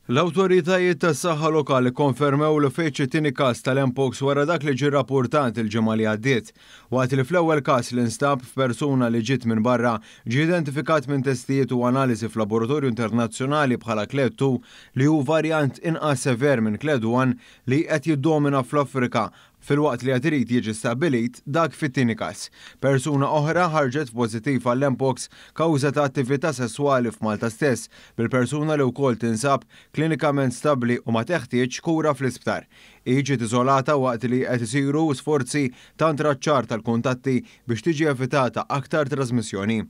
L-awtoritajiet tas-saħħa lokali konfermew li feċ it-tieni każ tal-Mpox wara dak li ġie rrappurtat il-ġimgħa li għaddiet. Waqt li fl-ewwel każ li nstab f'persuna li ġiet minn barra ġie identifikat minn testijiet u analiżi f'laboratorju internazzjonali bħala Clade 2 li hu varjant inqas sever minn Clade 1 li qed jiddomina fl-Afrika. Fil-waqt li għatirit jieġi stabilit dak fit-tieni każ. Persuna oħra ħarġet pożittiv għall-Mpox kawża ta' attività sesswali f'Malta stess bil-persuna li wkoll tinsab klinikament stabbli u ma teħtieġ kura fl-isptar. Ġiet iżolata waqt li qed isiru sforzi ta' intraċċar tal-kuntatti biex tiġi evitata aktar trasmissjoni.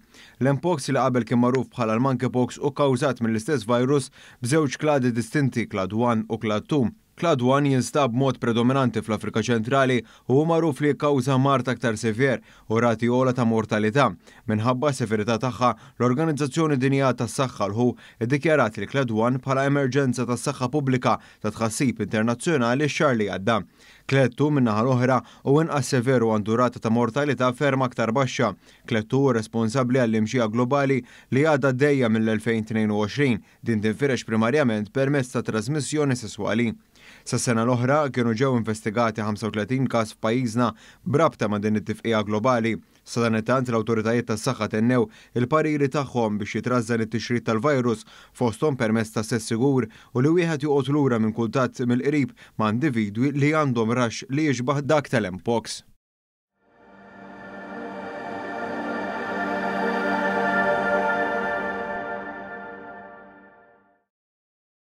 L-Mpox li qabel kien magħruf bħala l-Monkeypox u kkawżat mill-istess virus b'żewġ kladi distinti Clade 1 u Clade 2. Clade 1 jinstab mod predominanti fl-Afrika ċentrali u magħruf li jikkawża mart aktar sever u rati ola ta' mortalità. Minħabba s-severità tagħha, l-Organizzazzjoni Dinjija tas-Saħħa l-WHO iddikjarat li Clade 1 bħala emerġenza tas-saħħa pubblika ta' tħassib internazzjonali x-xahar li għadda. Clade 2 min-naħa l-oħra u inqas severu għandu rata ta' mortalità ferm aktar baxxa. Clade 2 responsabbli għall-imxija globali li għadha għaddejja mill-2022 din tinfirex primarjament permezz ta' trasmissjoni sesswali. Sas-sena l-oħra kienu ġew investigati 35 każ f'pajjiżna brabta ma' din it-tifqija globali. Sa dan it-tant l-awtoritajiet tas-saħħa tennew il-pariri tagħhom biex jitrażżan it-tixrid tal-virus fosthom permezz ta' sess sigur u li wieħed joqgħod lura minn kuntatt mill-qrib ma' individwi li għandhom raxx li jixbaħ dak tal-Mpox.